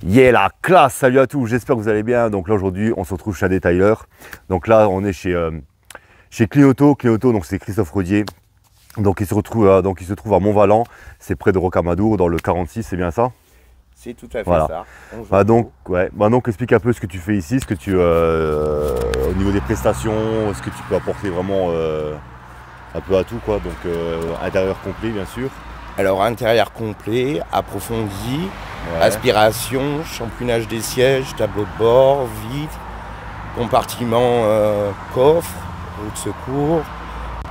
Yeah, la classe, salut à tous, j'espère que vous allez bien. Donc là aujourd'hui on se retrouve chez un détailleur. Donc là on est chez Clioto. Clioto, donc c'est Christophe Rodier. Donc il se trouve à Montvalent, c'est près de Rocamadour dans le 46, c'est bien ça? C'est tout à fait Voilà. ça. Donc explique un peu ce que tu fais ici, ce que tu au niveau des prestations, ce que tu peux apporter vraiment un peu à tout quoi. Donc intérieur complet bien sûr. Alors intérieur complet, approfondi, aspiration, championnage des sièges, tableau de bord, vitre, compartiment coffre, roue de secours,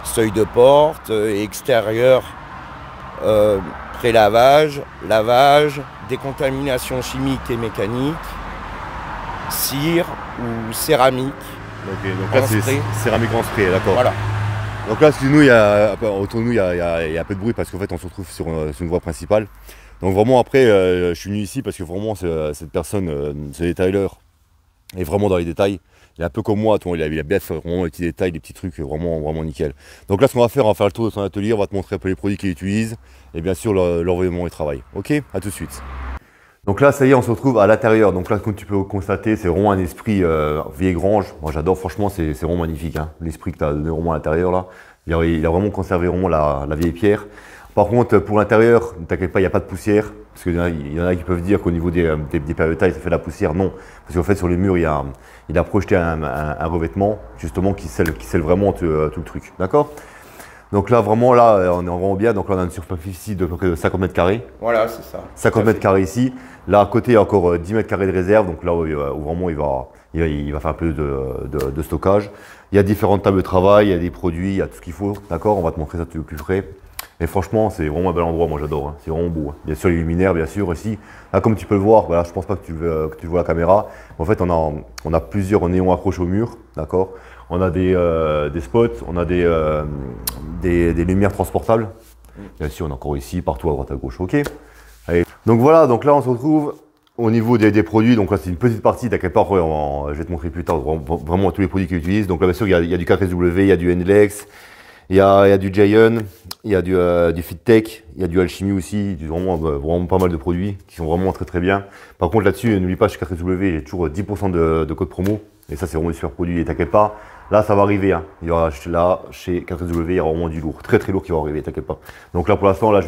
seuil de porte, extérieur, pré-lavage, lavage, décontamination chimique et mécanique, cire ou céramique. Ok, donc là c'est céramique en spray, d'accord. Voilà. Donc là, excuse-nous, autour de nous, il y a un peu de bruit parce qu'en fait, on se retrouve sur une voie principale. Donc vraiment, après, je suis venu ici parce que vraiment, cette personne, ce détailleur, est vraiment dans les détails. Il est un peu comme moi, il a bien fait vraiment les petits détails, les petits trucs vraiment, vraiment nickel. Donc là, ce qu'on va faire, on va faire le tour de son atelier, on va te montrer un peu les produits qu'il utilise et bien sûr, l'environnement et travail. Ok, à tout de suite. Donc là, ça y est, on se retrouve à l'intérieur. Donc là, comme tu peux constater, c'est vraiment un esprit vieille grange. Moi, j'adore, franchement, c'est vraiment magnifique. Hein. L'esprit que tu as donné vraiment à l'intérieur, là. Il a vraiment conservé vraiment la vieille pierre. Par contre, pour l'intérieur, ne t'inquiète pas, il n'y a pas de poussière. Parce qu'il y en a qui peuvent dire qu'au niveau des périodes de taille, ça fait de la poussière. Non. Parce qu'en fait, sur les murs, il a projeté un revêtement, justement, qui scelle vraiment tout le truc. D'accord ? Donc là, vraiment, là, on est vraiment bien. Donc là, on a une superficie de 50 mètres carrés. Voilà, c'est ça. 50 mètres carrés ici. Là, à côté, il y a encore 10 mètres carrés de réserve. Donc là, où vraiment, il va faire un peu de stockage. Il y a différentes tables de travail, il y a des produits, il y a tout ce qu'il faut. D'accord, on va te montrer ça de plus près. Et franchement, c'est vraiment un bel endroit. Moi, j'adore. Hein. C'est vraiment beau. Hein. Bien sûr, les luminaires, bien sûr, ici. Là, comme tu peux le voir, voilà, je pense pas que tu vois la caméra. En fait, on a plusieurs néons accrochés au mur. D'accord. On a des spots, on a des lumières transportables. Bien sûr, on a encore ici, partout à droite, à gauche. Ok. Allez. Donc voilà, donc là, on se retrouve au niveau des produits. Donc là, c'est une petite partie. T'inquiète pas, je vais te montrer plus tard vraiment tous les produits qu'ils utilisent. Donc là, bien sûr, il y a du K13W, il y a du NLEX, il y a du Giant, il y a du FitTech, il y a du Alchemy aussi. Vraiment pas mal de produits qui sont vraiment très très bien. Par contre, là-dessus, n'oublie pas, chez K13W, il y a toujours 10% de code promo. Et ça, c'est vraiment des super produits. Et t'inquiète pas. Là, ça va arriver. Hein. Il y aura là, chez K13W, il y aura vraiment du lourd, très très lourd qui va arriver, t'inquiète pas. Donc là, pour l'instant, là,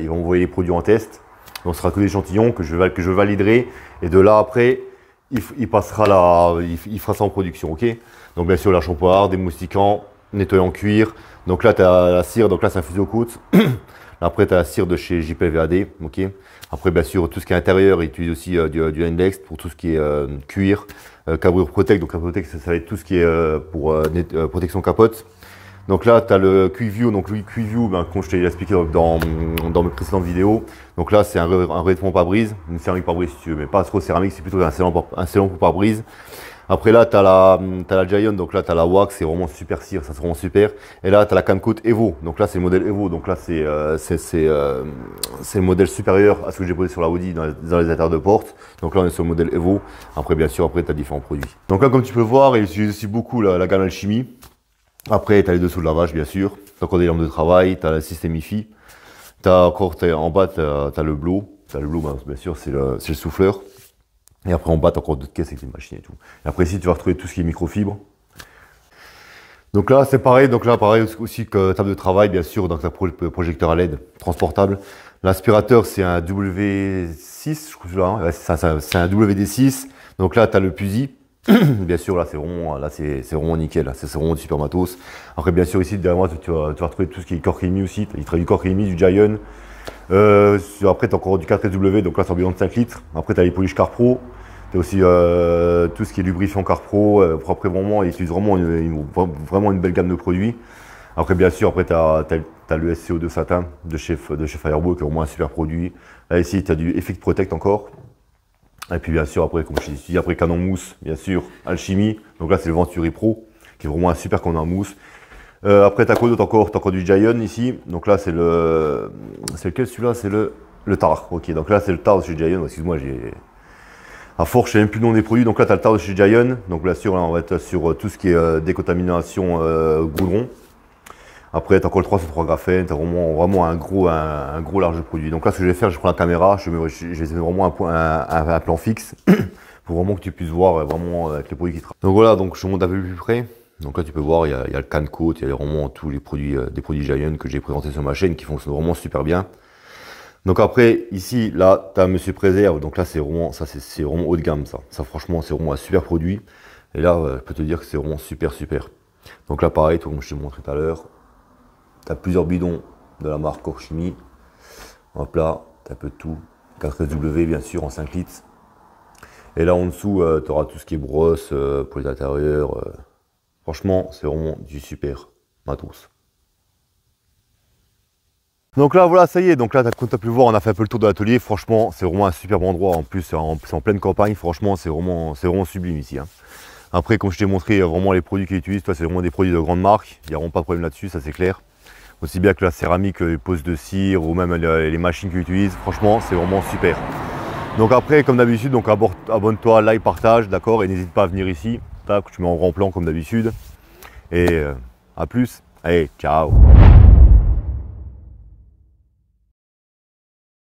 ils vont envoyer les produits en test. Donc, ce sera que des échantillons que je validerai. Et de là, après, il passera là, il fera ça en production, ok? Donc, bien sûr, la shampoing, démoustiquant, nettoyant cuir. Donc là, tu as la cire. Donc là, c'est un fuseau coûte. Après, tu as la cire de chez JPVAD, ok? Après, bien sûr, tout ce qui est intérieur, ils utilisent aussi du Index pour tout ce qui est cuir. Cabrure Protect, donc Cabrure Protect, ça va être tout ce qui est pour protection capote. Donc là, tu as le Quick-View. Donc le Quick-View, comme je t'ai expliqué dans mes précédentes vidéos, donc là, c'est un revêtement pare-brise, une céramique pare-brise si tu veux, mais pas trop céramique, c'est plutôt un scellant pour pare-brise. Après là, tu as la Giant, donc là, tu as la Wax, c'est vraiment super cire, ça c'est vraiment super. Et là, tu as la Camcoat Evo, donc là, c'est le modèle Evo, donc là, c'est le modèle supérieur à ce que j'ai posé sur la Audi dans les intérieurs de porte. Donc là, on est sur le modèle Evo. Après, bien sûr, après, tu as différents produits. Donc là, comme tu peux le voir, il utilise aussi beaucoup la gamme Alchemy. Après, tu as les dessous de lavage, bien sûr. Tu as encore des lampes de travail, tu as le système IFI. En bas, tu as le blow. Le blow, bien sûr, c'est le souffleur. Et après, en bas, tu as encore d'autres caisses avec des machines et tout. Et après, ici, tu vas retrouver tout ce qui est microfibre. Donc là, c'est pareil. Donc là, pareil aussi que table de travail, bien sûr. Donc, tu as le projecteur à LED transportable. L'aspirateur, c'est un W6, je crois. Hein. Ouais, c'est un WD6. Donc là, tu as le Pusi. Bien sûr, là, c'est vraiment nickel. C'est vraiment du super matos. Après, bien sûr, ici, derrière moi, tu vas retrouver tout ce qui est Core Chemie aussi. Il travaille du Core Chemie, du Giant. Après, tu as encore du K13W, donc là, c'est environ de 5 litres. Après, tu as les polish CarPro. Tu as aussi tout ce qui est lubrifiant CarPro. Après, vraiment, ils utilisent vraiment une belle gamme de produits. Après, bien sûr, après, tu as le SCO2 Satin de chez Firebolt, qui est vraiment un super produit. Là, ici, tu as du Effect Protect encore. Et puis, bien sûr, après, comme je t'ai dit, après, Canon Mousse, bien sûr, Alchemy. Donc là, c'est le Venturi Pro, qui est vraiment un super canon mousse. Après, tu as quoi d'autre encore? Tu as encore du Giant ici. Donc là, c'est lequel celui-là? C'est le Tar. Ok, donc là, c'est le Tar de chez Giant. Excuse-moi, à force, je ne sais même plus le nom des produits. Donc là, tu as le Tar de chez Giant. Donc bien sûr, là, on va être sur tout ce qui est décontamination goudron. Après, tu as encore le 303 graphène, tu as vraiment un gros large produit. Donc là, ce que je vais faire, je prends la caméra, je vais vraiment un plan fixe pour vraiment que tu puisses voir vraiment avec les produits qui travaillent. Donc voilà, donc je monte un peu plus près. Donc là, tu peux voir, il y a le Can-Coat, il y a vraiment tous les produits, des produits Giant que j'ai présentés sur ma chaîne qui fonctionnent vraiment super bien. Donc après, ici, là, tu as Monsieur Préserve. Donc là, c'est vraiment haut de gamme, ça. Ça, franchement, c'est vraiment un super produit. Et là, je peux te dire que c'est vraiment super. Donc là, pareil, comme je t'ai montré tout à l'heure, tu as plusieurs bidons de la marque Corchimie. Hop là, tu as un peu de tout. 4W, bien sûr, en 5 litres. Et là, en dessous, tu auras tout ce qui est brosse pour les intérieurs. Franchement, c'est vraiment du super matos. Donc là, voilà, ça y est. Donc là, comme tu as pu le voir, on a fait un peu le tour de l'atelier. Franchement, c'est vraiment un superbe endroit. En plus, c'est en pleine campagne. Franchement, c'est vraiment sublime ici. Hein. Après, comme je t'ai montré, vraiment les produits qu'ils utilisent, c'est vraiment des produits de grande marque. Il n'y a vraiment pas de problème là-dessus, ça c'est clair. Aussi bien que la céramique, les poses de cire ou même les machines qu'ils utilisent. Franchement, c'est vraiment super. Donc après, comme d'habitude, abonne-toi, like, partage, d'accord. Et n'hésite pas à venir ici. Tac, tu mets en grand plan comme d'habitude. Et à plus. Allez, ciao.